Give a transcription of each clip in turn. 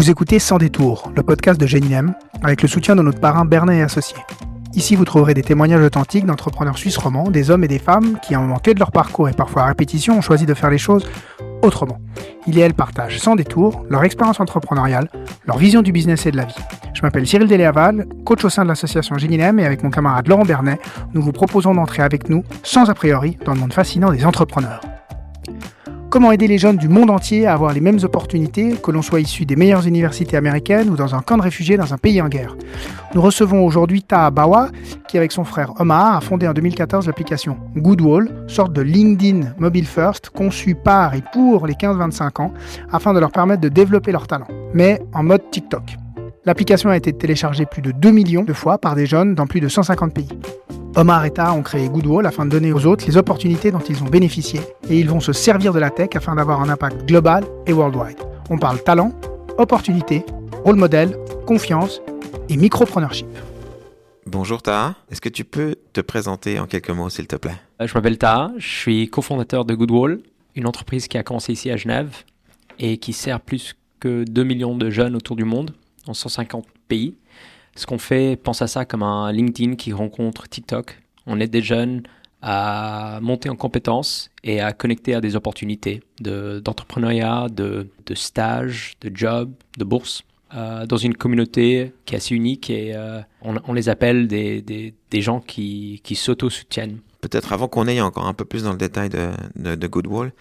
Vous écoutez Sans détour, le podcast de Génilem, avec le soutien de notre parrain Bernet et Associés. Ici, vous trouverez des témoignages authentiques d'entrepreneurs suisses romans, des hommes et des femmes qui, à un moment clé de leur parcours et parfois à répétition, ont choisi de faire les choses autrement. Ils et elles partagent sans détour leur expérience entrepreneuriale, leur vision du business et de la vie. Je m'appelle Cyril Deléaval, coach au sein de l'association Génilem, et avec mon camarade Laurent Bernet, nous vous proposons d'entrer avec nous, sans a priori, dans le monde fascinant des entrepreneurs. Comment aider les jeunes du monde entier à avoir les mêmes opportunités, que l'on soit issu des meilleures universités américaines ou dans un camp de réfugiés dans un pays en guerre. Nous recevons aujourd'hui Taha Bawa, qui avec son frère Omar a fondé en 2014 l'application Goodwall, sorte de LinkedIn Mobile First, conçue par et pour les 15-25 ans, afin de leur permettre de développer leur talent, mais en mode TikTok. L'application a été téléchargée plus de 2 millions de fois par des jeunes dans plus de 150 pays. Omar et Taha ont créé Goodwall afin de donner aux autres les opportunités dont ils ont bénéficié, et ils vont se servir de la tech afin d'avoir un impact global et worldwide. On parle talent, opportunité, rôle modèle, confiance et micropreneurship. Bonjour Taha, est-ce que tu peux te présenter en quelques mots s'il te plaît? Je m'appelle Taha, je suis cofondateur de Goodwall, une entreprise qui a commencé ici à Genève et qui sert plus que 2 millions de jeunes autour du monde, dans 150 pays. Ce qu'on fait, pense à ça comme un LinkedIn qui rencontre TikTok. On aide des jeunes à monter en compétences et à connecter à des opportunités d'entrepreneuriat, de stage, de job, de bourse, dans une communauté qui est assez unique et on les appelle des gens qui s'auto-soutiennent. Peut-être avant qu'on aille encore un peu plus dans le détail de Goodwall,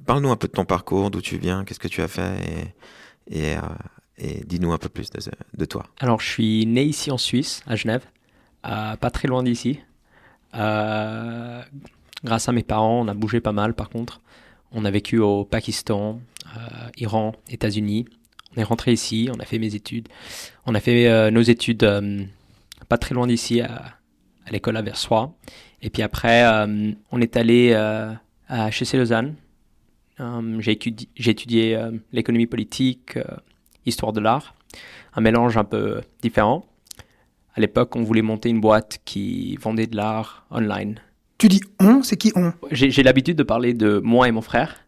parle-nous un peu de ton parcours, d'où tu viens, qu'est-ce que tu as fait et dis-nous un peu plus de toi. Alors, je suis né ici en Suisse, à Genève, pas très loin d'ici. Grâce à mes parents, on a bougé pas mal par contre. On a vécu au Pakistan, Iran, États-Unis. On est rentré ici, on a fait mes études. On a fait nos études pas très loin d'ici, à l'école à Versoix. Et puis après, on est allé à HEC Lausanne. J'ai étudié l'économie politique, histoire de l'art, un mélange un peu différent. À l'époque, on voulait monter une boîte qui vendait de l'art online. Tu dis on, c'est qui on? J'ai l'habitude de parler de moi et mon frère.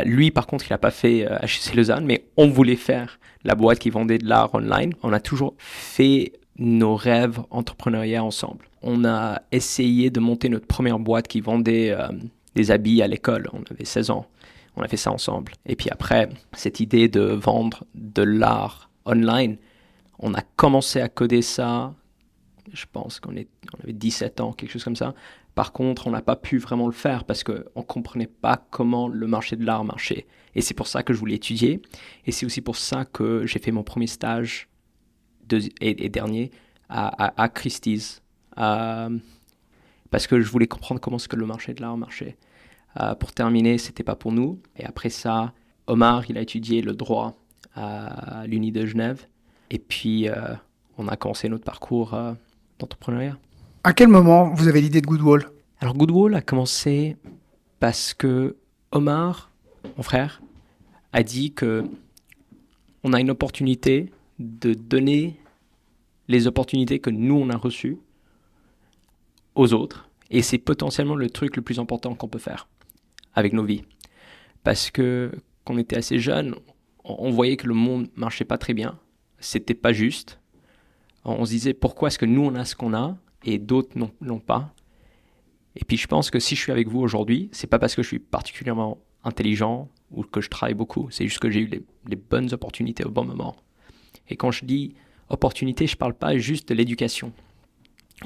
Lui, par contre, il n'a pas fait HEC Lausanne, mais on voulait faire la boîte qui vendait de l'art online. On a toujours fait nos rêves entrepreneuriaux ensemble. On a essayé de monter notre première boîte qui vendait des habits à l'école. On avait 16 ans. On a fait ça ensemble. Et puis après, cette idée de vendre de l'art online, on a commencé à coder ça, je pense qu'on avait 17 ans, quelque chose comme ça. Par contre, on n'a pas pu vraiment le faire parce qu'on ne comprenait pas comment le marché de l'art marchait. Et c'est pour ça que je voulais étudier. Et c'est aussi pour ça que j'ai fait mon premier stage et dernier à Christie's. Parce que je voulais comprendre comment est-ce que le marché de l'art marchait. Pour terminer, c'était pas pour nous. Et après ça, Omar, il a étudié le droit à l'Uni de Genève. Et puis, on a commencé notre parcours d'entrepreneuriat. À quel moment vous avez l'idée de Goodwall? Alors, Goodwall a commencé parce que Omar, mon frère, a dit que on a une opportunité de donner les opportunités que nous, on a reçues aux autres. Et c'est potentiellement le truc le plus important qu'on peut faire avec nos vies. Parce que quand on était assez jeunes, on voyait que le monde marchait pas très bien. C'était pas juste. On se disait pourquoi est-ce que nous on a ce qu'on a et d'autres n'ont pas. Et puis je pense que si je suis avec vous aujourd'hui, c'est pas parce que je suis particulièrement intelligent ou que je travaille beaucoup. C'est juste que j'ai eu les bonnes opportunités au bon moment. Et quand je dis opportunité, je parle pas juste de l'éducation.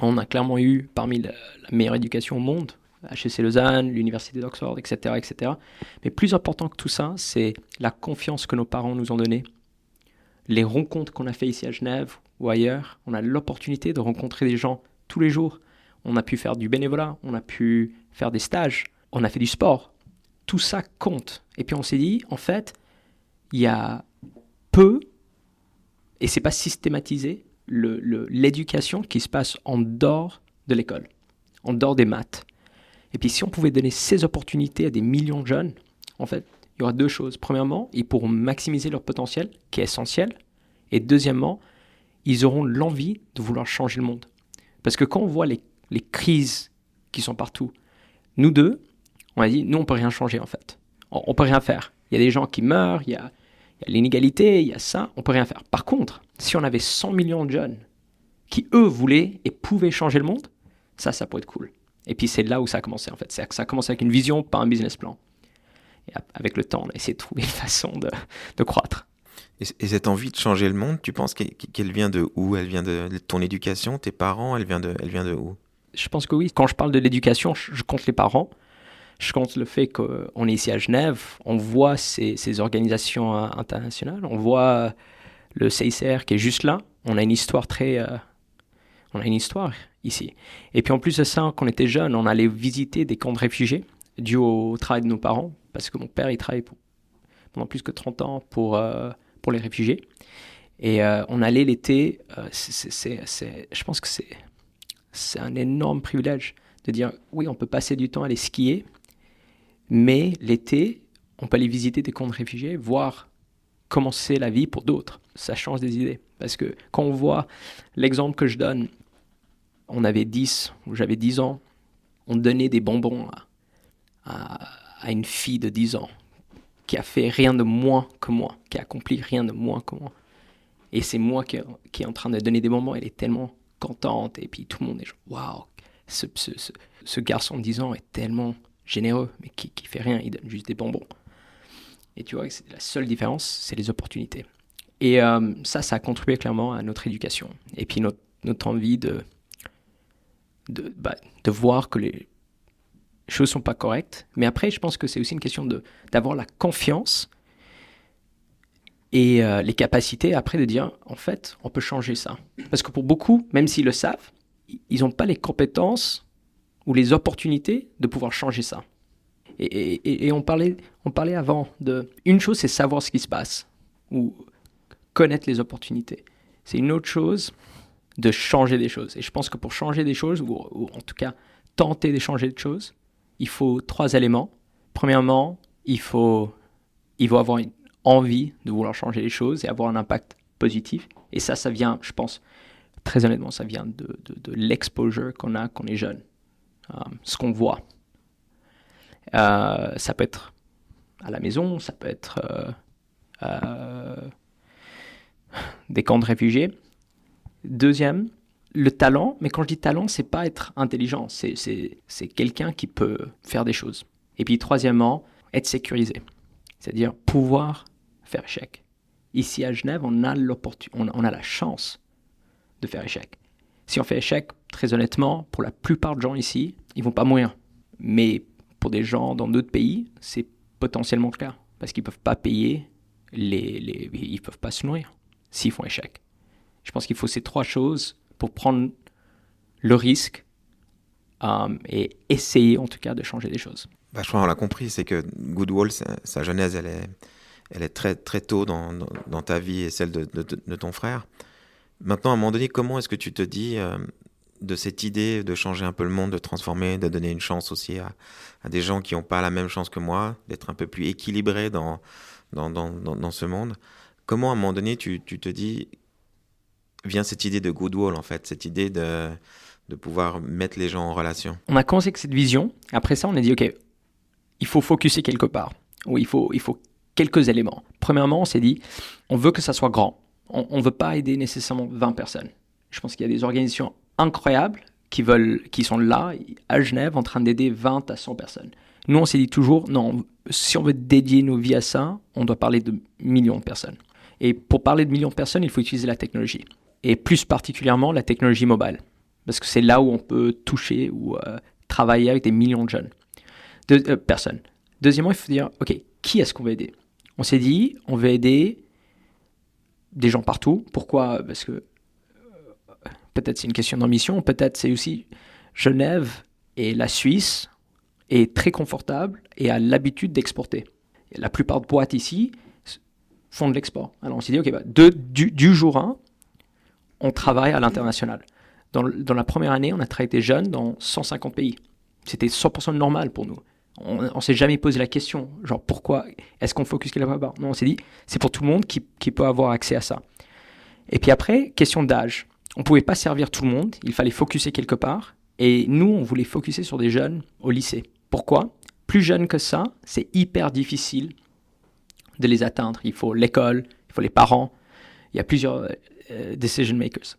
On a clairement eu parmi la meilleure éducation au monde, HEC Lausanne, l'université d'Oxford, etc., etc. Mais plus important que tout ça, c'est la confiance que nos parents nous ont donnée. Les rencontres qu'on a fait ici à Genève ou ailleurs, on a l'opportunité de rencontrer des gens tous les jours. On a pu faire du bénévolat, on a pu faire des stages, on a fait du sport. Tout ça compte. Et puis on s'est dit, en fait, il y a peu, et c'est pas systématisé, l'éducation qui se passe en dehors de l'école, en dehors des maths. Et puis si on pouvait donner ces opportunités à des millions de jeunes, en fait, il y aura deux choses. Premièrement, ils pourront maximiser leur potentiel, qui est essentiel. Et deuxièmement, ils auront l'envie de vouloir changer le monde. Parce que quand on voit les crises qui sont partout, nous deux, on a dit, nous on peut rien changer en fait. On peut rien faire. Il y a des gens qui meurent, il y a Il y a l'inégalité, il y a ça, on peut rien faire. Par contre, si on avait 100 millions de jeunes qui, eux, voulaient et pouvaient changer le monde, ça pourrait être cool. Et puis c'est là où ça a commencé en fait. Ça a commencé avec une vision, pas un business plan. Et avec le temps, on a essayé de trouver une façon de croître. Et cette envie de changer le monde, tu penses qu'elle vient de où? Elle vient de ton éducation, tes parents? Elle vient de où? Je pense que oui. Quand je parle de l'éducation, je compte les parents. Je compte le fait qu'on est ici à Genève. On voit ces organisations internationales. On voit le CICR qui est juste là. On a une histoire on a une histoire ici. Et puis en plus de ça, quand on était jeunes, on allait visiter des camps de réfugiés dû au travail de nos parents. Parce que mon père, il travaille pendant plus que 30 ans pour les réfugiés. Et on allait l'été. Je pense que c'est un énorme privilège de dire, oui, on peut passer du temps à aller skier, mais l'été, on peut aller visiter des camps de réfugiés, voir comment c'est la vie pour d'autres. Ça change des idées. Parce que quand on voit l'exemple que je donne, j'avais 10 ans, on donnait des bonbons à une fille de 10 ans qui a fait rien de moins que moi, qui a accompli rien de moins que moi. Et c'est moi qui est en train de donner des bonbons, elle est tellement contente, et puis tout le monde est genre, waouh, ce garçon de 10 ans est tellement généreux, mais qui fait rien, il donne juste des bonbons. Et tu vois, la seule différence, c'est les opportunités. Et ça a contribué clairement à notre éducation. Et puis notre envie de voir que les choses sont pas correctes. Mais après, je pense que c'est aussi une question d'avoir la confiance et les capacités après de dire, en fait, on peut changer ça. Parce que pour beaucoup, même s'ils le savent, ils n'ont pas les compétences ou les opportunités de pouvoir changer ça. Et on parlait avant de... Une chose, c'est savoir ce qui se passe ou connaître les opportunités. C'est une autre chose de changer des choses. Et je pense que pour changer des choses, ou en tout cas tenter de changer des choses, il faut 3 éléments. Premièrement, il faut avoir une envie de vouloir changer les choses et avoir un impact positif. Et ça vient, je pense, très honnêtement, ça vient de l'exposure qu'on a quand on est jeune. Ce qu'on voit. Ça peut être à la maison, ça peut être des camps de réfugiés. Deuxième, le talent. Mais quand je dis talent, c'est pas être intelligent. C'est quelqu'un qui peut faire des choses. Et puis troisièmement, être sécurisé. C'est-à-dire pouvoir faire échec. Ici à Genève, on a la chance de faire échec. Si on fait échec, très honnêtement, pour la plupart des gens ici, ils vont pas mourir. Mais pour des gens dans d'autres pays, c'est potentiellement le cas. Parce qu'ils peuvent pas payer, ils peuvent pas se nourrir s'ils font échec. Je pense qu'il faut ces 3 choses pour prendre le risque et essayer en tout cas de changer des choses. Je crois qu'on l'a compris, c'est que Goodwall, sa genèse, elle est très, très tôt dans ta vie et celle de ton frère. Maintenant, à un moment donné, comment est-ce que tu te dis de cette idée de changer un peu le monde, de transformer, de donner une chance aussi à des gens qui n'ont pas la même chance que moi, d'être un peu plus équilibrés dans ce monde? Comment, à un moment donné, tu te dis, vient cette idée de Goodwall, en fait, cette idée de pouvoir mettre les gens en relation? On a commencé avec cette vision. Après ça, on a dit, OK, il faut focuser quelque part. Ou il faut quelques éléments. Premièrement, on s'est dit, on veut que ça soit grand. On ne veut pas aider nécessairement 20 personnes. Je pense qu'il y a des organisations incroyables qui sont là, à Genève, en train d'aider 20 à 100 personnes. Nous, on s'est dit toujours, non, si on veut dédier nos vies à ça, on doit parler de millions de personnes. Et pour parler de millions de personnes, il faut utiliser la technologie. Et plus particulièrement, la technologie mobile. Parce que c'est là où on peut toucher ou travailler avec des millions de jeunes. Personnes. Deuxièmement, il faut dire, OK, qui est-ce qu'on veut aider? On s'est dit, on veut aider des gens partout. Pourquoi? Parce que peut-être c'est une question d'ambition, peut-être c'est aussi Genève et la Suisse est très confortable et a l'habitude d'exporter. Et la plupart de boîtes ici font de l'export. Alors on s'est dit, OK, du jour 1, on travaille à l'international. Dans la première année, on a travaillé avec des jeunes dans 150 pays. C'était 100% normal pour nous. On ne s'est jamais posé la question, genre pourquoi est-ce qu'on focus quelque part? Non, on s'est dit, c'est pour tout le monde qui peut avoir accès à ça. Et puis après, question d'âge. On ne pouvait pas servir tout le monde, il fallait focuser quelque part. Et nous, on voulait focuser sur des jeunes au lycée. Pourquoi? Plus jeunes que ça, c'est hyper difficile de les atteindre. Il faut l'école, il faut les parents, il y a plusieurs decision makers.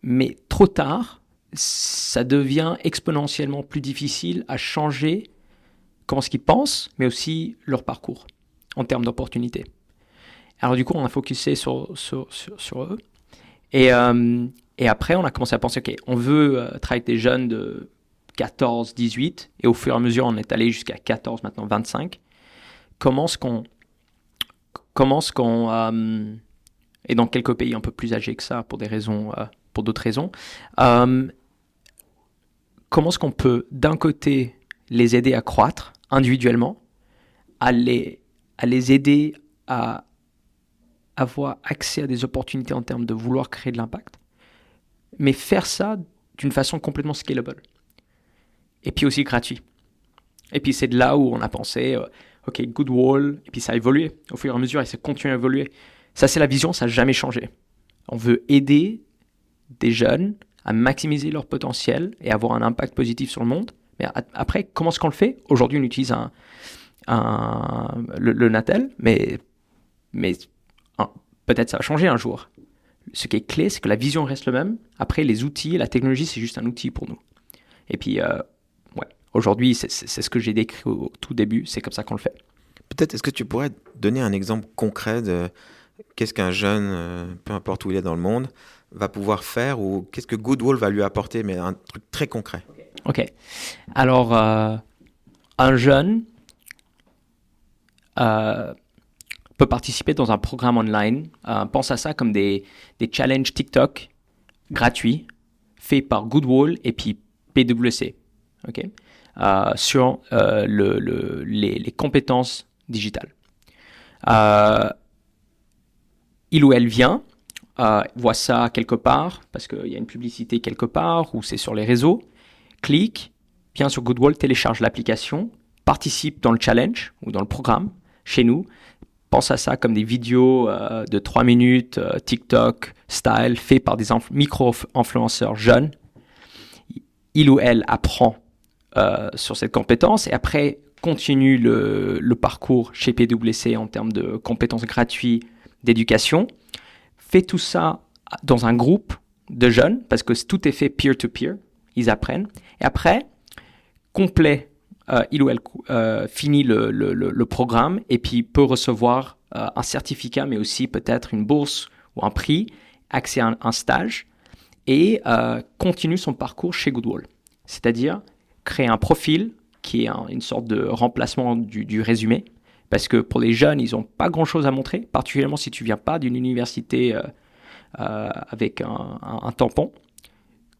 Mais trop tard, ça devient exponentiellement plus difficile à changer comment ce qu'ils pensent, mais aussi leur parcours en termes d'opportunités. Alors du coup, on a focusé sur eux. Et après, on a commencé à penser, OK, on veut travailler avec des jeunes de 14, 18, et au fur et à mesure, on est allé jusqu'à 14, maintenant 25. Comment est-ce qu'on et dans quelques pays un peu plus âgés que ça, pour d'autres raisons, comment est-ce qu'on peut, d'un côté, les aider à croître individuellement, à les aider à avoir accès à des opportunités en termes de vouloir créer de l'impact, mais faire ça d'une façon complètement scalable. Et puis aussi gratuit. Et puis c'est de là où on a pensé, OK, Goodwall, et puis ça a évolué au fur et à mesure, et ça continue à évoluer. Ça, c'est la vision, ça n'a jamais changé. On veut aider des jeunes à maximiser leur potentiel et avoir un impact positif sur le monde. Mais après, comment est-ce qu'on le fait? Aujourd'hui, on utilise le Natel, mais peut-être ça va changer un jour. Ce qui est clé, c'est que la vision reste le même. Après, les outils, la technologie, c'est juste un outil pour nous. Et puis, aujourd'hui, c'est ce que j'ai décrit au tout début. C'est comme ça qu'on le fait. Peut-être, est-ce que tu pourrais donner un exemple concret de qu'est-ce qu'un jeune, peu importe où il est dans le monde, va pouvoir faire, ou qu'est-ce que Goodwall va lui apporter, mais un truc très concret. OK. Alors, un jeune peut participer dans un programme online. Pense à ça comme des challenges TikTok gratuits faits par Goodwall et puis PwC. OK? Sur les compétences digitales. Il ou elle vient, voit ça quelque part, parce qu'il y a une publicité quelque part, ou c'est sur les réseaux, clique, vient sur Goodwall, télécharge l'application, participe dans le challenge ou dans le programme chez nous. Pense à ça comme des vidéos de 3 minutes, TikTok style, fait par des micro-influenceurs jeunes. Il ou elle apprend sur cette compétence et après continue le parcours chez PwC en termes de compétences gratuites d'éducation. Fait tout ça dans un groupe de jeunes parce que tout est fait peer-to-peer. Ils apprennent. Et après, complet, il ou elle finit le programme et puis peut recevoir un certificat, mais aussi peut-être une bourse ou un prix, accès à un stage et continue son parcours chez Goodwall. C'est-à-dire créer un profil qui est une sorte de remplacement du résumé. Parce que pour les jeunes, ils n'ont pas grand-chose à montrer, particulièrement si tu ne viens pas d'une université avec un tampon.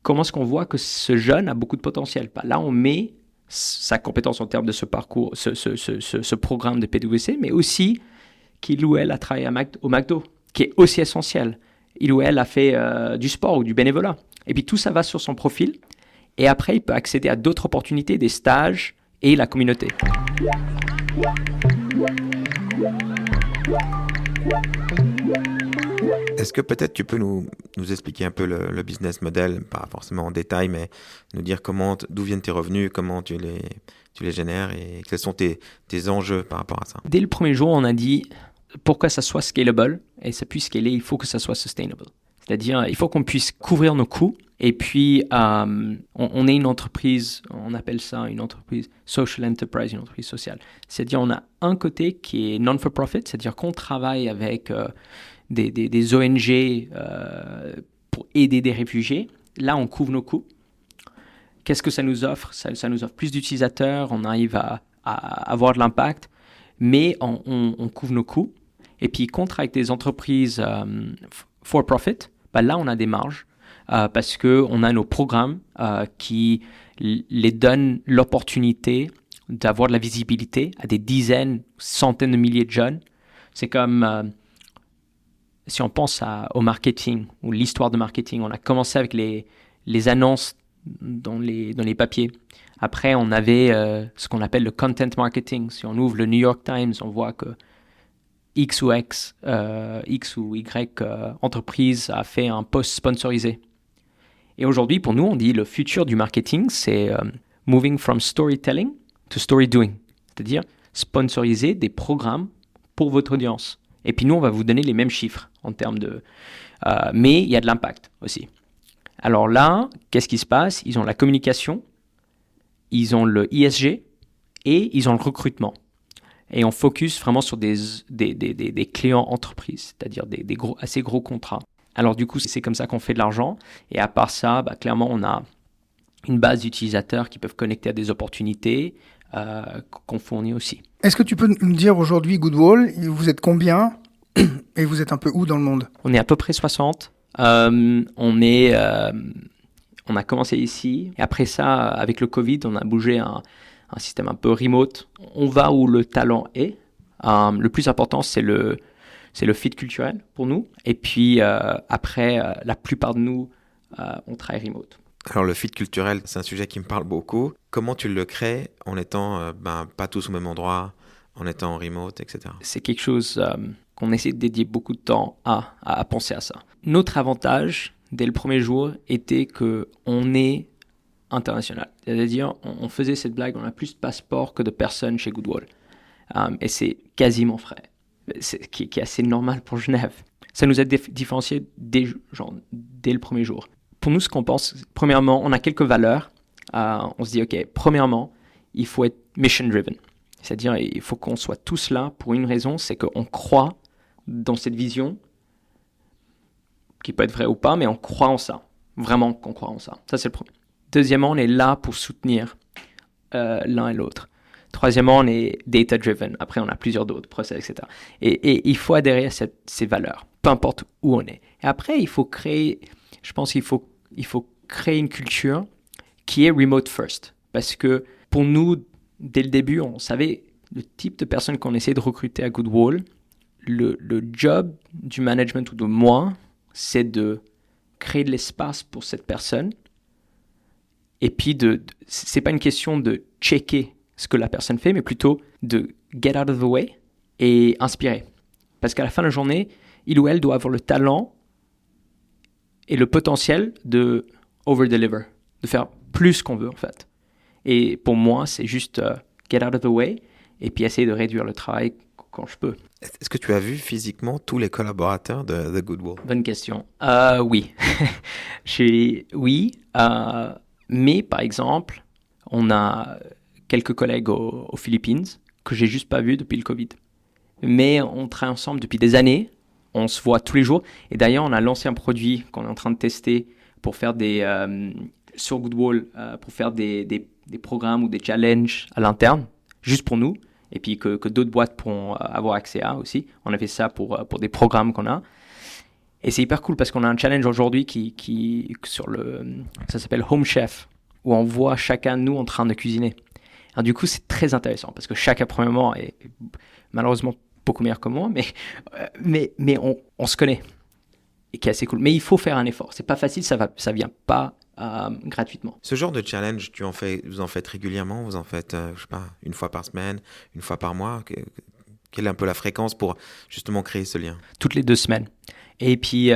Comment est-ce qu'on voit que ce jeune a beaucoup de potentiel? Là, on met sa compétence en termes de ce parcours, ce programme de PwC, mais aussi qu'il ou elle a travaillé au McDo, qui est aussi essentiel. Il ou elle a fait du sport ou du bénévolat. Et puis tout ça va sur son profil. Et après, il peut accéder à d'autres opportunités, des stages et la communauté. Est-ce que peut-être tu peux nous expliquer un peu le business model, pas forcément en détail, mais nous dire d'où viennent tes revenus, comment tu les génères et quels sont tes enjeux par rapport à ça? Dès le premier jour, on a dit pourquoi ça soit scalable et ça puisse scaler, il faut que ça soit sustainable. C'est-à-dire, il faut qu'on puisse couvrir nos coûts. Et puis, on est une entreprise, on appelle ça une entreprise social enterprise, une entreprise sociale. C'est-à-dire, on a un côté qui est non-for-profit, c'est-à-dire qu'on travaille avec des ONG pour aider des réfugiés. Là, on couvre nos coûts. Qu'est-ce que ça nous offre? Ça nous offre plus d'utilisateurs, on arrive à avoir de l'impact, mais on couvre nos coûts. Et puis, contre avec des entreprises for-profit, là, on a des marges. Parce qu'on a nos programmes qui les donnent l'opportunité d'avoir de la visibilité à des dizaines, centaines de milliers de jeunes. C'est comme si on pense au marketing ou l'histoire de marketing. On a commencé avec les annonces dans les papiers. Après, on avait ce qu'on appelle le content marketing. Si on ouvre le New York Times, on voit que X ou Y entreprise a fait un post sponsorisé. Et aujourd'hui, pour nous, on dit le futur du marketing, c'est moving from storytelling to story doing. C'est-à-dire sponsoriser des programmes pour votre audience. Et puis nous, on va vous donner les mêmes chiffres en termes de... mais il y a de l'impact aussi. Alors là, qu'est-ce qui se passe? Ils ont la communication, ils ont le ESG et ils ont le recrutement. Et on focus vraiment sur des clients entreprises, c'est-à-dire des assez gros contrats. Alors du coup, c'est comme ça qu'on fait de l'argent. Et à part ça, clairement, on a une base d'utilisateurs qui peuvent connecter à des opportunités qu'on fournit aussi. Est-ce que tu peux nous dire aujourd'hui, Goodwall, vous êtes combien et vous êtes un peu où dans le monde? On est à peu près 60. On a commencé ici. Et après ça, avec le Covid, on a bougé un système un peu remote. On va où le talent est. Le plus important, c'est le fit culturel pour nous. Et puis après, la plupart de nous, on travaille remote. Alors le fit culturel, c'est un sujet qui me parle beaucoup. Comment tu le crées en étant pas tous au même endroit, en étant en remote, etc. C'est quelque chose qu'on essaie de dédier beaucoup de temps à penser à ça. Notre avantage, dès le premier jour, était qu'on est international. C'est-à-dire, on faisait cette blague, on a plus de passeports que de personnes chez Goodwall. Et c'est quasiment vrai, qui est assez normal pour Genève. Ça nous a différenciés dès le premier jour. Pour nous, ce qu'on pense, premièrement, on a quelques valeurs. On se dit, OK, premièrement, il faut être mission-driven. C'est-à-dire, il faut qu'on soit tous là pour une raison, c'est qu'on croit dans cette vision, qui peut être vraie ou pas, mais on croit en ça. Vraiment qu'on croit en ça. Ça, c'est le premier. Deuxièmement, on est là pour soutenir l'un et l'autre. Troisièmement, on est data-driven. Après, on a plusieurs d'autres process, etc. Et il faut adhérer à ces valeurs, peu importe où on est. Et après, il faut créer, je pense qu'il faut créer une culture qui est remote first. Parce que pour nous, dès le début, on savait le type de personnes qu'on essayait de recruter à Goodwall. Le job du management ou de moi, c'est de créer de l'espace pour cette personne. Et puis, c'est pas une question de checker ce que la personne fait, mais plutôt de get out of the way et inspirer. Parce qu'à la fin de la journée, il ou elle doit avoir le talent et le potentiel de over-deliver, de faire plus qu'on veut en fait. Et pour moi, c'est juste get out of the way et puis essayer de réduire le travail quand je peux. Est-ce que tu as vu physiquement tous les collaborateurs de Goodwall? Bonne question. Oui. Oui. Mais par exemple, on a quelques collègues aux Philippines que j'ai juste pas vus depuis le Covid. Mais on travaille ensemble depuis des années. On se voit tous les jours. Et d'ailleurs, on a lancé un produit qu'on est en train de tester pour faire sur Goodwall, pour faire des programmes ou des challenges à l'interne, juste pour nous. Et puis que d'autres boîtes pourront avoir accès à aussi. On a fait ça pour des programmes qu'on a. Et c'est hyper cool parce qu'on a un challenge aujourd'hui qui ça s'appelle Home Chef, où on voit chacun de nous en train de cuisiner. Alors du coup, c'est très intéressant parce que chacun, premièrement, est malheureusement beaucoup meilleur que moi, mais on se connaît et qui est assez cool. Mais il faut faire un effort. C'est pas facile, ça vient pas gratuitement. Ce genre de challenge, vous en faites régulièrement? Vous en faites, je sais pas, une fois par semaine, une fois par mois? Quelle est un peu la fréquence pour justement créer ce lien? Toutes les 2 semaines. Et puis,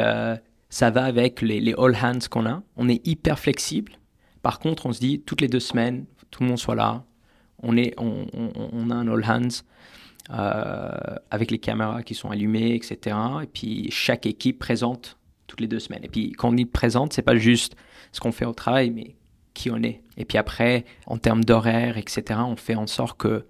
ça va avec les all hands qu'on a. On est hyper flexible. Par contre, on se dit, toutes les 2 semaines, tout le monde soit là. On a un all hands avec les caméras qui sont allumées, etc. Et puis, chaque équipe présente toutes les 2 semaines. Et puis, quand on dit présente, c'est pas juste ce qu'on fait au travail, mais qui on est. Et puis après, en termes d'horaire, etc., on fait en sorte que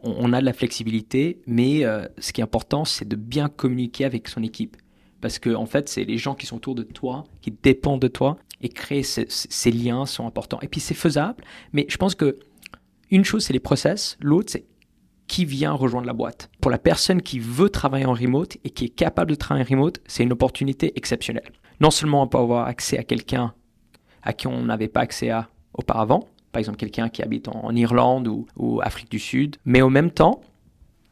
on a de la flexibilité, mais ce qui est important, c'est de bien communiquer avec son équipe. Parce que en fait, c'est les gens qui sont autour de toi, qui dépendent de toi, et créer ces liens sont importants. Et puis c'est faisable, mais je pense que une chose, c'est les process, l'autre, c'est qui vient rejoindre la boîte. Pour la personne qui veut travailler en remote et qui est capable de travailler en remote, c'est une opportunité exceptionnelle. Non seulement on peut avoir accès à quelqu'un à qui on n'avait pas accès auparavant, par exemple quelqu'un qui habite en Irlande ou Afrique du Sud, mais en même temps,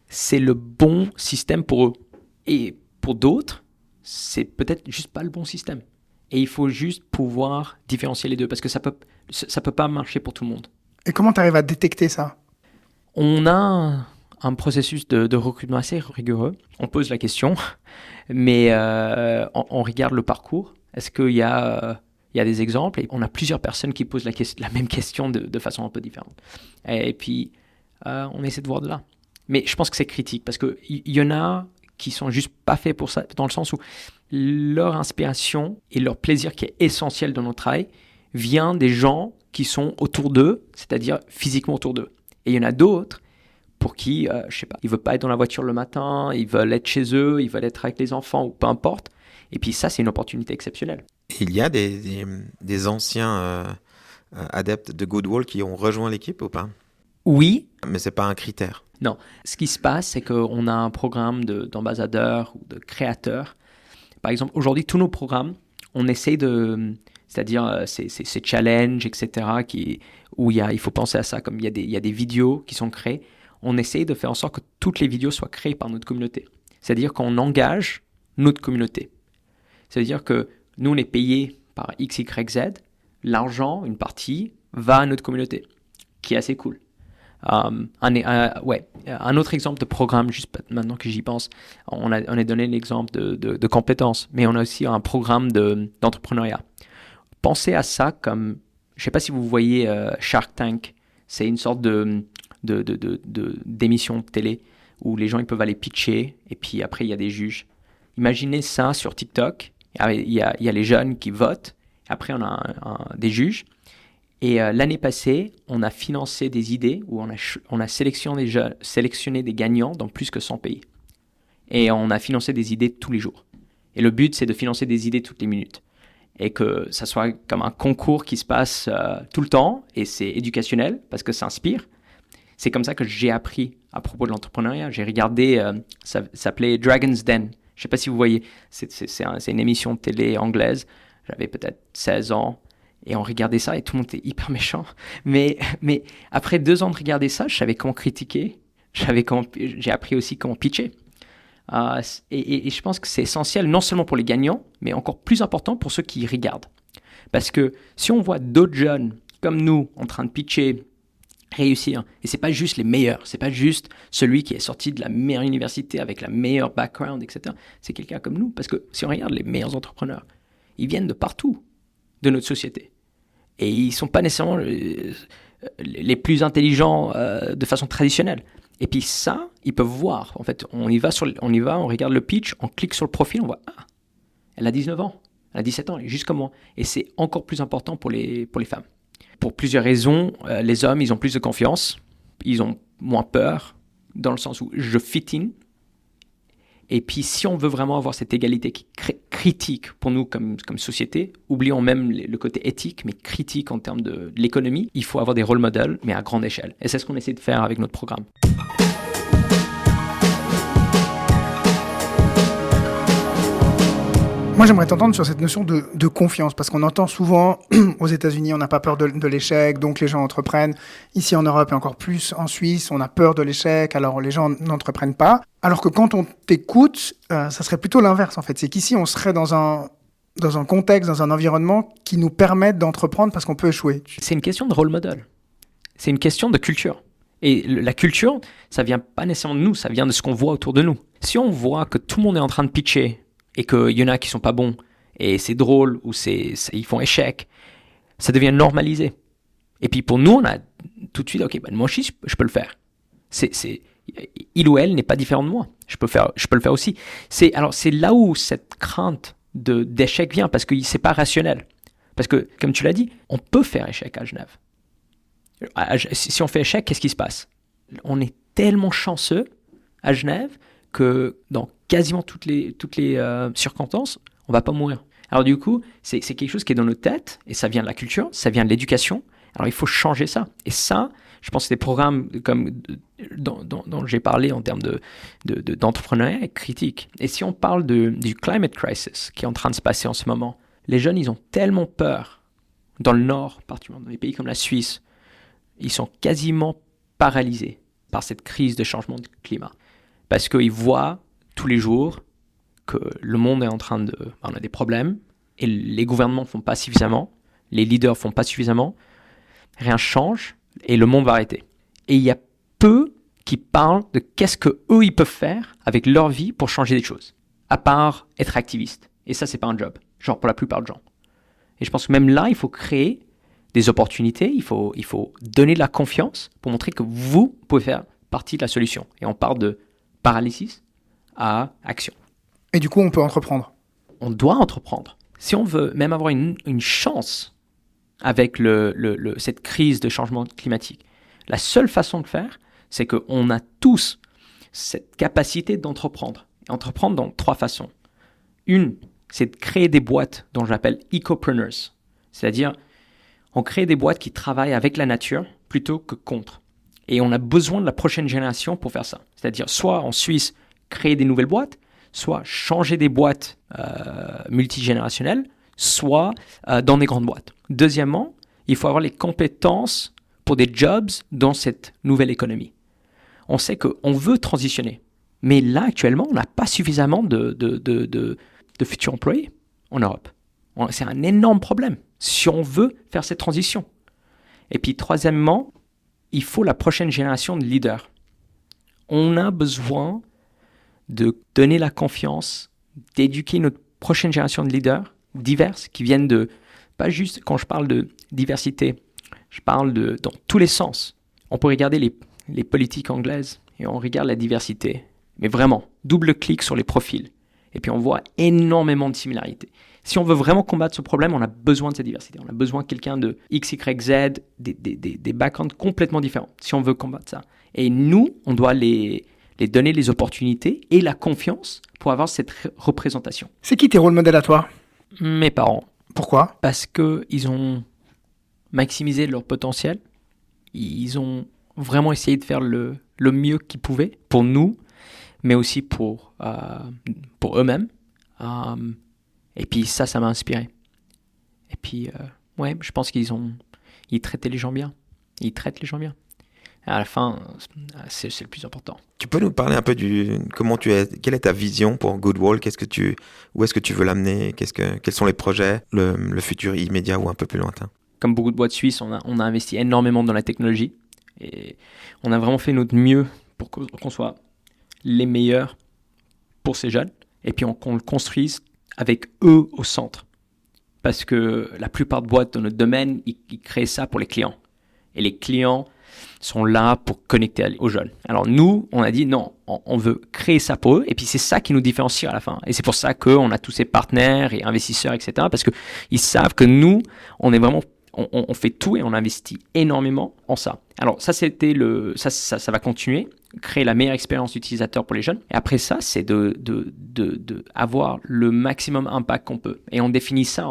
c'est le bon système pour eux. Et pour d'autres, c'est peut-être juste pas le bon système. Et il faut juste pouvoir différencier les deux, parce que ça peut pas marcher pour tout le monde. Et comment tu arrives à détecter ça? On a un processus de recrutement assez rigoureux. On pose la question, mais on regarde le parcours. Est-ce qu'il y a des exemples? Et on a plusieurs personnes qui posent la même question de façon un peu différente. Et puis, on essaie de voir de là. Mais je pense que c'est critique parce qu'il y en a qui sont juste pas faits pour ça, dans le sens où leur inspiration et leur plaisir qui est essentiel dans notre travail vient des gens qui sont autour d'eux, c'est-à-dire physiquement autour d'eux. Et il y en a d'autres pour qui, je sais pas, ils veulent pas être dans la voiture le matin, ils veulent être chez eux, ils veulent être avec les enfants ou peu importe. Et puis ça, c'est une opportunité exceptionnelle. Il y a des anciens adeptes de Goodwall qui ont rejoint l'équipe ou pas? Oui. Mais c'est pas un critère. Non. Ce qui se passe, c'est qu'on a un programme d'ambassadeurs ou de créateurs. Par exemple, aujourd'hui, tous nos programmes, on essaie c'est-à-dire ces challenges, etc., où il faut penser à ça, comme il y a des vidéos qui sont créées, on essaie de faire en sorte que toutes les vidéos soient créées par notre communauté. C'est-à-dire qu'on engage notre communauté. C'est-à-dire que nous, on est payé par X, Y, Z. L'argent, une partie, va à notre communauté, qui est assez cool. Un autre exemple de programme, juste maintenant que j'y pense, on a donné l'exemple de compétences, mais on a aussi un programme d'entrepreneuriat. Pensez à ça comme, je ne sais pas si vous voyez Shark Tank, c'est une sorte d'émission de télé où les gens ils peuvent aller pitcher et puis après il y a des juges. Imaginez ça sur TikTok, il y a les jeunes qui votent, après on a des juges. Et l'année passée, on a financé des idées où on a sélectionné des gagnants dans plus que 100 pays. Et on a financé des idées tous les jours. Et le but, c'est de financer des idées toutes les minutes. Et que ça soit comme un concours qui se passe tout le temps. Et c'est éducationnel parce que ça inspire. C'est comme ça que j'ai appris à propos de l'entrepreneuriat. J'ai regardé, ça s'appelait Dragon's Den. Je ne sais pas si vous voyez, c'est une émission de télé anglaise. J'avais peut-être 16 ans. Et on regardait ça et tout le monde était hyper méchant. Mais après 2 ans de regarder ça, je savais comment critiquer. J'ai appris aussi comment pitcher. Et je pense que c'est essentiel, non seulement pour les gagnants, mais encore plus important pour ceux qui regardent. Parce que si on voit d'autres jeunes comme nous en train de pitcher, réussir, et c'est pas juste les meilleurs, c'est pas juste celui qui est sorti de la meilleure université avec la meilleure background, etc. C'est quelqu'un comme nous. Parce que si on regarde les meilleurs entrepreneurs, ils viennent de partout de notre société. Et ils ne sont pas nécessairement les plus intelligents de façon traditionnelle. Et puis ça, ils peuvent voir. En fait, on regarde le pitch, on clique sur le profil, on voit, elle a 19 ans, elle a 17 ans, elle est juste comme moi. Et c'est encore plus important pour les femmes. Pour plusieurs raisons, les hommes, ils ont plus de confiance, ils ont moins peur, dans le sens où je fit in. Et puis, si on veut vraiment avoir cette égalité qui est critique pour nous comme société, oublions même le côté éthique, mais critique en termes de l'économie, il faut avoir des rôle models, mais à grande échelle. Et c'est ce qu'on essaie de faire avec notre programme. Moi, j'aimerais t'entendre sur cette notion de confiance, parce qu'on entend souvent aux États-Unis, on n'a pas peur de l'échec, donc les gens entreprennent. Ici en Europe et encore plus en Suisse, on a peur de l'échec, alors les gens n'entreprennent pas. Alors que quand on t'écoute, ça serait plutôt l'inverse en fait. C'est qu'ici, on serait dans un contexte, dans un environnement qui nous permette d'entreprendre parce qu'on peut échouer. C'est une question de rôle model. C'est une question de culture. Et la culture, ça vient pas nécessairement de nous, ça vient de ce qu'on voit autour de nous. Si on voit que tout le monde est en train de pitcher, et qu'il y en a qui sont pas bons, et c'est drôle, ou ils font échec, ça devient normalisé. Et puis pour nous, on a tout de suite, moi aussi, je peux le faire. Il ou elle n'est pas différent de moi. Je peux le faire aussi. C'est là où cette crainte d'échec vient, parce que c'est pas rationnel. Parce que, comme tu l'as dit, on peut faire échec à Genève. Si on fait échec, qu'est-ce qui se passe? On est tellement chanceux à Genève que dans quasiment toutes les circonstances, on va pas mourir. Alors du coup, c'est quelque chose qui est dans nos têtes, et ça vient de la culture, ça vient de l'éducation. Alors il faut changer ça. Et ça, je pense que des programmes comme dont j'ai parlé en termes d'entrepreneuriat est critique. Et si on parle du climate crisis qui est en train de se passer en ce moment, les jeunes, ils ont tellement peur, dans le Nord, particulièrement dans des pays comme la Suisse, ils sont quasiment paralysés par cette crise de changement de climat. Parce qu'ils voient tous les jours que le monde est en train on a des problèmes, et les gouvernements ne font pas suffisamment, les leaders ne font pas suffisamment, rien change, et le monde va arrêter. Et il y a peu qui parlent de qu'est-ce qu'eux, ils peuvent faire avec leur vie pour changer des choses, à part être activiste. Et ça, c'est pas un job, genre pour la plupart des gens. Et je pense que même là, il faut créer des opportunités, il faut donner de la confiance pour montrer que vous pouvez faire partie de la solution. Et on part de paralysis à action. Et du coup, on peut entreprendre. On doit entreprendre. Si on veut même avoir une chance avec cette crise de changement climatique, la seule façon de faire, c'est qu'on a tous cette capacité d'entreprendre. Et entreprendre dans 3 façons. Une, c'est de créer des boîtes dont j'appelle ecopreneurs. C'est-à-dire, on crée des boîtes qui travaillent avec la nature plutôt que contre. Et on a besoin de la prochaine génération pour faire ça. C'est-à-dire, soit en Suisse, créer des nouvelles boîtes, soit changer des boîtes multigénérationnelles, soit dans des grandes boîtes. Deuxièmement, il faut avoir les compétences pour des jobs dans cette nouvelle économie. On sait qu'on veut transitionner. Mais là, actuellement, on n'a pas suffisamment de futurs employés en Europe. C'est un énorme problème si on veut faire cette transition. Et puis, troisièmement, il faut la prochaine génération de leaders. On a besoin de donner la confiance, d'éduquer notre prochaine génération de leaders diverses qui viennent de, pas juste quand je parle de diversité, je parle dans tous les sens. On peut regarder les politiques anglaises et on regarde la diversité. Mais vraiment, double-clic sur les profils. Et puis on voit énormément de similarités. Si on veut vraiment combattre ce problème, on a besoin de cette diversité. On a besoin de quelqu'un de X, Y, Z, des backgrounds complètement différents, si on veut combattre ça. Et nous, on doit les donner les opportunités et la confiance pour avoir cette représentation. C'est qui tes rôles modèles à toi? Mes parents. Pourquoi? Parce qu'ils ont maximisé leur potentiel. Ils ont vraiment essayé de faire le mieux qu'ils pouvaient pour nous, mais aussi pour eux-mêmes. Et puis ça m'a inspiré. Et puis, ouais, je pense qu'ils traitaient les gens bien. Ils traitent les gens bien. Et à la fin, c'est le plus important. Tu peux nous parler un peu quelle est ta vision pour Goodwall? Où est-ce que tu veux l'amener? Quels sont les projets, le futur immédiat ou un peu plus lointain? Comme beaucoup de boîtes suisses, on a investi énormément dans la technologie. Et on a vraiment fait notre mieux pour qu'on soit les meilleurs pour ces jeunes. Et puis qu'on le construise avec eux au centre. Parce que la plupart de boîtes dans notre domaine, ils créent ça pour les clients. Et les clients sont là pour connecter aux jeunes. Alors nous, on a dit non, on veut créer ça pour eux. Et puis c'est ça qui nous différencie à la fin. Et c'est pour ça qu'on a tous ces partenaires et investisseurs, etc. Parce qu'ils savent que nous, on est vraiment... On fait tout et on investit énormément en ça. Alors ça, ça va continuer, créer la meilleure expérience utilisateur pour les jeunes. Et après ça, c'est de avoir le maximum impact qu'on peut. Et on définit ça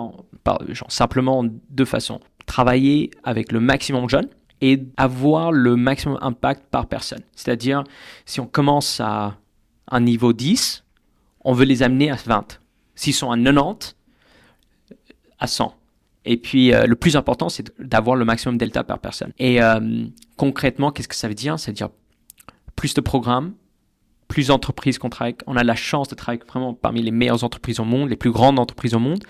simplement en 2 façons. Travailler avec le maximum de jeunes et avoir le maximum impact par personne. C'est-à-dire, si on commence à un niveau 10, on veut les amener à 20. S'ils sont à 90, à 100. Et puis, le plus important, c'est d'avoir le maximum delta par personne. Et concrètement, qu'est-ce que ça veut dire? Ça veut dire plus de programmes, plus d'entreprises qu'on travaille. On a la chance de travailler vraiment parmi les meilleures entreprises au monde, les plus grandes entreprises au monde.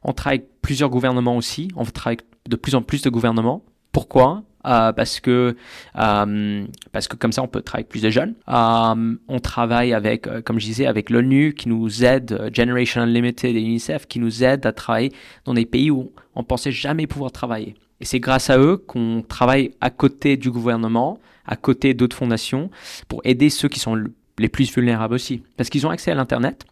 On travaille avec plusieurs gouvernements aussi. On travaille avec de plus en plus de gouvernements. Pourquoi? Parce que comme ça, on peut travailler avec plus de jeunes. On travaille avec, comme je disais, avec l'ONU qui nous aide, Generation Unlimited et UNICEF qui nous aident à travailler dans des pays où on pensait jamais pouvoir travailler. Et c'est grâce à eux qu'on travaille à côté du gouvernement, à côté d'autres fondations, pour aider ceux qui sont les plus vulnérables aussi. Parce qu'ils ont accès à l'Internet.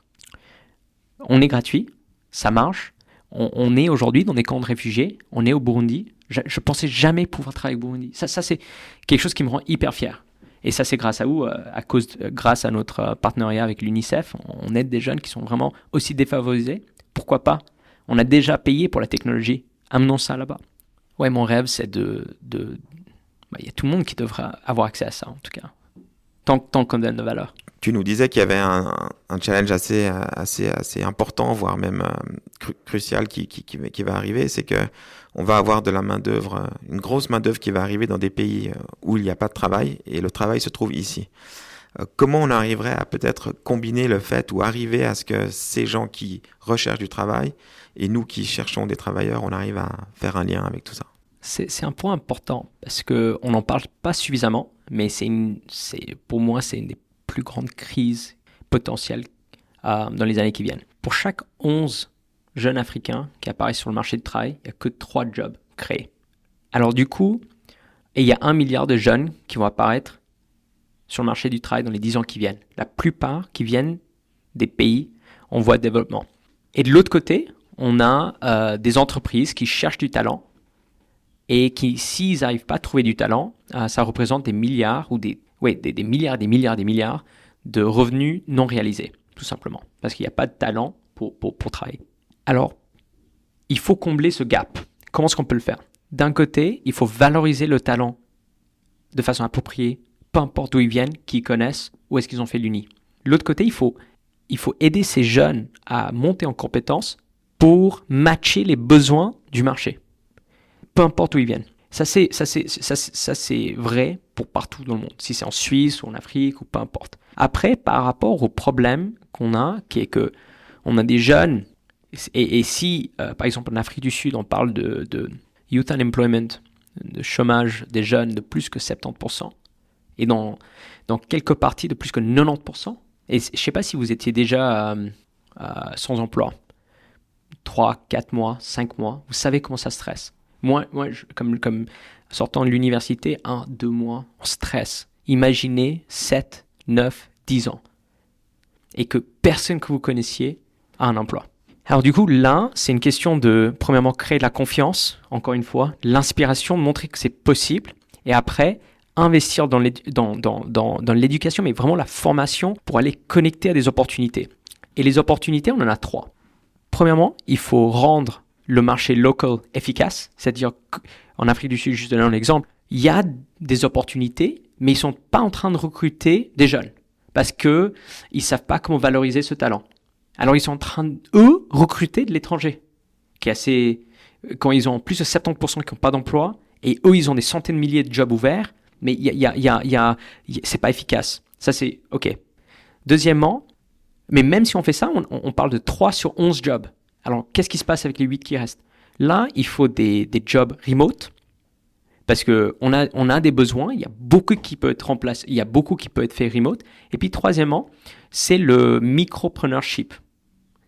On est gratuit, ça marche. On est aujourd'hui dans des camps de réfugiés. On est au Burundi. Je pensais jamais pouvoir travailler au Burundi. Ça c'est quelque chose qui me rend hyper fier. Et ça, c'est grâce à vous, grâce à notre partenariat avec l'UNICEF. On aide des jeunes qui sont vraiment aussi défavorisés. Pourquoi pas? On a déjà payé pour la technologie. Amenons ça là-bas. Ouais, mon rêve, c'est y a tout le monde qui devra avoir accès à ça, en tout cas. Tant qu'on donne de valeur. Tu nous disais qu'il y avait un challenge assez important, voire même crucial qui va arriver. C'est que on va avoir de la main-d'œuvre, une grosse main-d'œuvre qui va arriver dans des pays où il n'y a pas de travail et le travail se trouve ici. Comment on arriverait à peut-être combiner le fait ou arriver à ce que ces gens qui recherchent du travail et nous qui cherchons des travailleurs, on arrive à faire un lien avec tout ça? C'est un point important parce qu'on n'en parle pas suffisamment, mais pour moi, c'est une des plus grandes crises potentielles dans les années qui viennent. Pour chaque 11 jeunes Africains qui apparaissent sur le marché du travail, il n'y a que 3 jobs créés. Alors du coup, il y a 1 milliard de jeunes qui vont apparaître sur le marché du travail dans les 10 ans qui viennent. La plupart qui viennent des pays en voie de développement. Et de l'autre côté, on a des entreprises qui cherchent du talent et qui, s'ils n'arrivent pas à trouver du talent, ça représente des milliards ou des milliards, des milliards de revenus non réalisés, tout simplement, parce qu'il n'y a pas de talent pour travailler. Alors, il faut combler ce gap. Comment est-ce qu'on peut le faire? D'un côté, il faut valoriser le talent de façon appropriée, peu importe d'où ils viennent, qui ils connaissent, où est-ce qu'ils ont fait l'uni. De l'autre côté, il faut aider ces jeunes à monter en compétences pour matcher les besoins du marché, peu importe où ils viennent. Ça c'est vrai pour partout dans le monde, si c'est en Suisse ou en Afrique ou peu importe. Après, par rapport au problème qu'on a, qui est que on a des jeunes, et si, par exemple, en Afrique du Sud, on parle de youth unemployment, de chômage des jeunes de plus que 70%, et dans quelques parties de plus que 90%, et je ne sais pas si vous étiez déjà sans emploi, 3, 4 mois, 5 mois, vous savez comment ça stresse. Moi comme sortant de l'université, 1, 2 mois, on stresse. Imaginez 7, 9, 10 ans. Et que personne que vous connaissiez a un emploi. Alors du coup, là, c'est une question de, premièrement, créer de la confiance, encore une fois, l'inspiration, de montrer que c'est possible. Et après, investir dans l'éducation, mais vraiment la formation pour aller connecter à des opportunités. Et les opportunités, on en a 3. Premièrement, il faut rendre le marché local efficace, c'est-à-dire qu'en Afrique du Sud, juste donner un exemple, il y a des opportunités, mais ils ne sont pas en train de recruter des jeunes parce qu'ils ne savent pas comment valoriser ce talent. Alors ils sont en train, eux, recruter de l'étranger, qui est assez, quand ils ont plus de 70% qui n'ont pas d'emploi, et eux, ils ont des centaines de milliers de jobs ouverts, mais c'est pas efficace. Ça, c'est OK. Deuxièmement, mais même si on fait ça, on parle de 3 sur 11 jobs. Alors, qu'est-ce qui se passe avec les 8 qui restent? Là, il faut des jobs remote, parce qu'on a des besoins, il y a beaucoup qui peut être remplacé, il y a beaucoup qui peut être fait remote. Et puis, troisièmement, c'est le micropreneurship.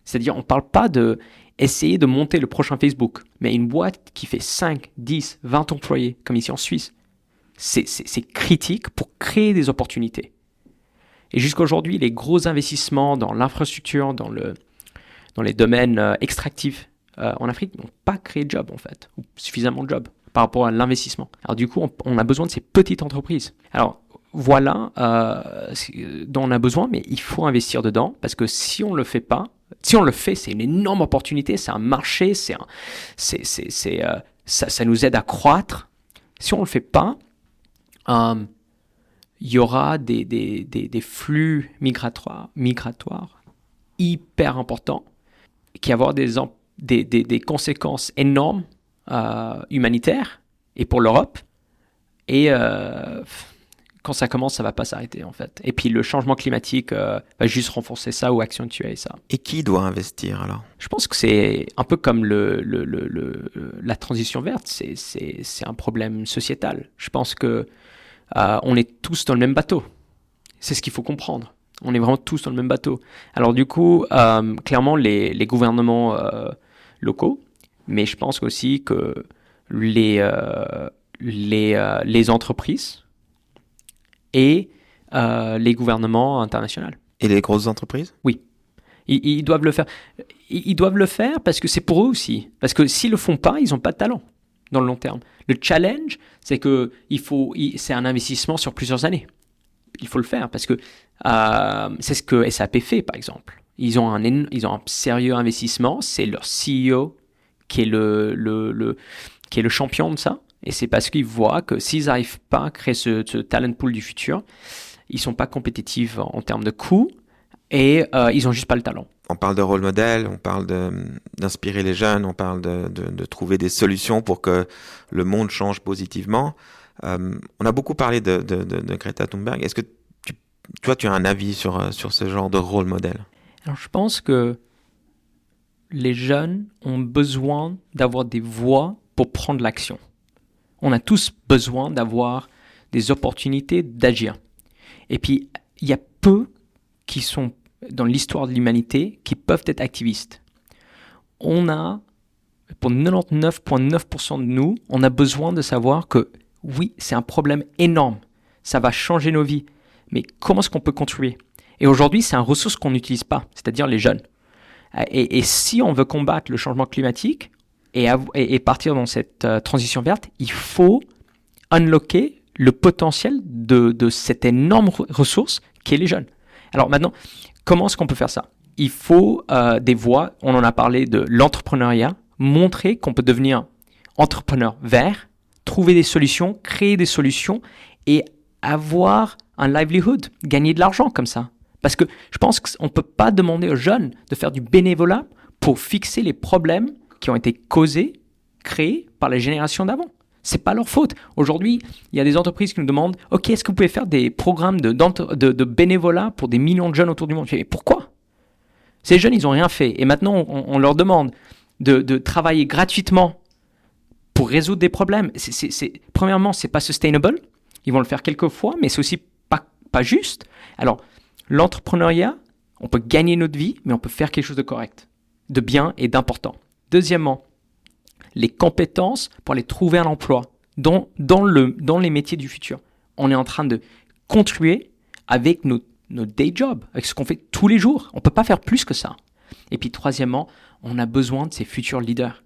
C'est-à-dire, on ne parle pas d'essayer de monter le prochain Facebook, mais une boîte qui fait 5, 10, 20 employés, comme ici en Suisse, c'est critique pour créer des opportunités. Et jusqu'à aujourd'hui, les gros investissements dans l'infrastructure, dans les domaines extractifs en Afrique n'ont pas créé de jobs, en fait, ou suffisamment de jobs par rapport à l'investissement. Alors du coup, on a besoin de ces petites entreprises. Alors voilà dont on a besoin, mais il faut investir dedans, parce que si on ne le fait pas, si on le fait, c'est une énorme opportunité, c'est un marché, ça nous aide à croître. Si on ne le fait pas, il y aura des flux migratoires hyper importants qui vont avoir des conséquences énormes humanitaires et pour l'Europe. Et quand ça commence, ça ne va pas s'arrêter en fait. Et puis le changement climatique va juste renforcer ça ou accentuer ça. Et qui doit investir alors? Je pense que c'est un peu comme la transition verte, c'est un problème sociétal. Je pense que on est tous dans le même bateau. C'est ce qu'il faut comprendre. On est vraiment tous dans le même bateau. Alors du coup, clairement, les gouvernements locaux, mais je pense aussi que les entreprises et les gouvernements internationaux. Et les grosses entreprises? Oui. Ils doivent le faire. Ils doivent le faire parce que c'est pour eux aussi. Parce que s'ils le font pas, ils n'ont pas de talent dans le long terme. Le challenge, c'est que c'est un investissement sur plusieurs années. Il faut le faire parce que c'est ce que SAP fait, par exemple. Ils ont un sérieux investissement. C'est leur CEO qui est le champion de ça. Et c'est parce qu'ils voient que s'ils n'arrivent pas à créer ce talent pool du futur, ils ne sont pas compétitifs en termes de coûts et ils n'ont juste pas le talent. On parle de rôle modèle, on parle d'inspirer les jeunes, on parle de trouver des solutions pour que le monde change positivement. On a beaucoup parlé de Greta Thunberg. Est-ce que toi, tu as un avis sur ce genre de rôle modèle? Alors, je pense que les jeunes ont besoin d'avoir des voix pour prendre l'action. On a tous besoin d'avoir des opportunités d'agir. Et puis, il y a peu qui sont dans l'histoire de l'humanité qui peuvent être activistes. On a, pour 99,9% de nous, on a besoin de savoir que oui, c'est un problème énorme. Ça va changer nos vies. mais comment est-ce qu'on peut contribuer? Et aujourd'hui, c'est une ressource qu'on n'utilise pas, c'est-à-dire les jeunes. Et si on veut combattre le changement climatique et partir dans cette transition verte, il faut unlocker le potentiel de cette énorme ressource qu'est les jeunes. Alors maintenant, comment est-ce qu'on peut faire ça? Il faut des voies, on en a parlé de l'entrepreneuriat, montrer qu'on peut devenir entrepreneur vert, trouver des solutions, créer des solutions et avoir un livelihood, gagner de l'argent comme ça. Parce que je pense qu'on ne peut pas demander aux jeunes de faire du bénévolat pour fixer les problèmes qui ont été causés, créés par les générations d'avant. Ce n'est pas leur faute. Aujourd'hui, il y a des entreprises qui nous demandent « Ok, est-ce que vous pouvez faire des programmes de bénévolat pour des millions de jeunes autour du monde ?» Je dis « Pourquoi ?» Ces jeunes, ils n'ont rien fait. Et maintenant, on leur demande de travailler gratuitement pour résoudre des problèmes. Premièrement, ce n'est pas sustainable. Ils vont le faire quelques fois, mais c'est aussi pas juste. Alors, l'entrepreneuriat, on peut gagner notre vie, mais on peut faire quelque chose de correct, de bien et d'important. Deuxièmement, les compétences pour aller trouver un emploi dans les métiers du futur. On est en train de contribuer avec notre day job, avec ce qu'on fait tous les jours. On ne peut pas faire plus que ça. Et puis troisièmement, on a besoin de ces futurs leaders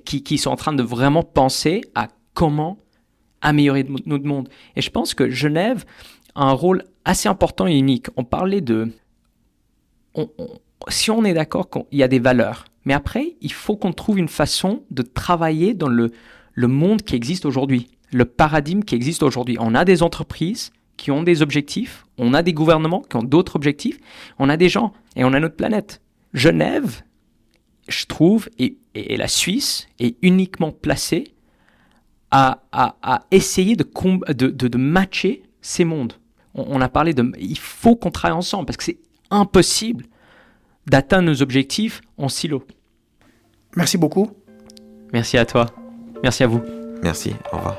qui sont en train de vraiment penser à comment améliorer notre monde. Et je pense que Genève a un rôle assez important et unique. On parlait si on est d'accord qu'il y a des valeurs, mais après, il faut qu'on trouve une façon de travailler dans le monde qui existe aujourd'hui, le paradigme qui existe aujourd'hui. On a des entreprises qui ont des objectifs, on a des gouvernements qui ont d'autres objectifs, on a des gens et on a notre planète. Genève, je trouve, et la Suisse est uniquement placée à essayer de matcher ces mondes. On a parlé il faut qu'on travaille ensemble parce que c'est impossible d'atteindre nos objectifs en silo. Merci beaucoup. Merci à toi. Merci à vous. Merci, au revoir.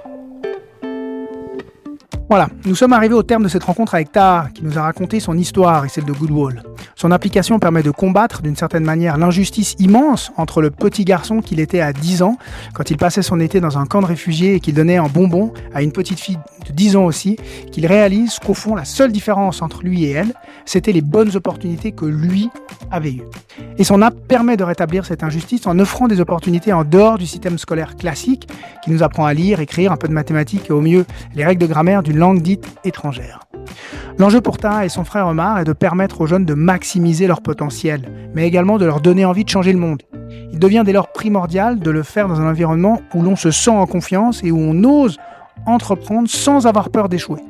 Voilà, nous sommes arrivés au terme de cette rencontre avec Taha, qui nous a raconté son histoire et celle de Goodwall. Son application permet de combattre d'une certaine manière l'injustice immense entre le petit garçon qu'il était à 10 ans, quand il passait son été dans un camp de réfugiés et qu'il donnait un bonbon à une petite fille de 10 ans aussi, qu'il réalise qu'au fond, la seule différence entre lui et elle, c'était les bonnes opportunités que lui avait eues. Et son app permet de rétablir cette injustice en offrant des opportunités en dehors du système scolaire classique, qui nous apprend à lire, écrire, un peu de mathématiques et au mieux les règles de grammaire d'une langue dite étrangère. L'enjeu pour Taha et son frère Omar est de permettre aux jeunes de maximiser leur potentiel, mais également de leur donner envie de changer le monde. Il devient dès lors primordial de le faire dans un environnement où l'on se sent en confiance et où on ose entreprendre sans avoir peur d'échouer.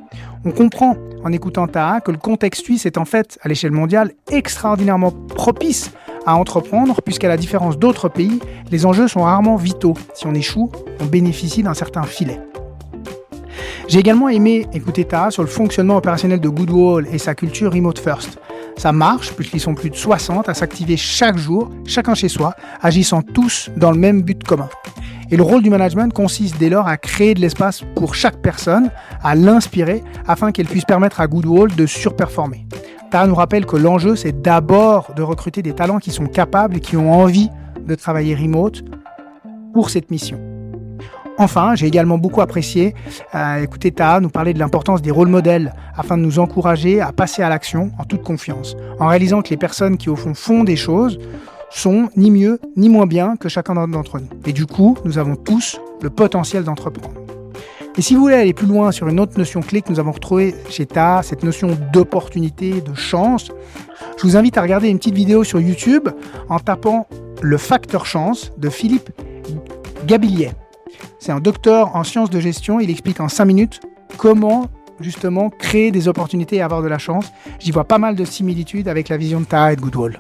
On comprend en écoutant Taha que le contexte suisse est en fait, à l'échelle mondiale, extraordinairement propice à entreprendre, puisqu'à la différence d'autres pays, les enjeux sont rarement vitaux. Si on échoue, on bénéficie d'un certain filet. J'ai également aimé écouter Taha sur le fonctionnement opérationnel de Goodwall et sa culture remote first. Ça marche, puisqu'ils sont plus de 60 à s'activer chaque jour, chacun chez soi, agissant tous dans le même but commun. Et le rôle du management consiste dès lors à créer de l'espace pour chaque personne, à l'inspirer, afin qu'elle puisse permettre à Goodwall de surperformer. Taha nous rappelle que l'enjeu, c'est d'abord de recruter des talents qui sont capables et qui ont envie de travailler remote pour cette mission. Enfin, j'ai également beaucoup apprécié écouter Taha nous parler de l'importance des rôles modèles afin de nous encourager à passer à l'action en toute confiance, en réalisant que les personnes qui au fond font des choses sont ni mieux ni moins bien que chacun d'entre nous. Et du coup, nous avons tous le potentiel d'entreprendre. Et si vous voulez aller plus loin sur une autre notion clé que nous avons retrouvée chez Taha, cette notion d'opportunité, de chance, je vous invite à regarder une petite vidéo sur YouTube en tapant le facteur chance de Philippe Gabillet. C'est un docteur en sciences de gestion, il explique en 5 minutes comment justement créer des opportunités et avoir de la chance. J'y vois pas mal de similitudes avec la vision de Taha et de Goodwall.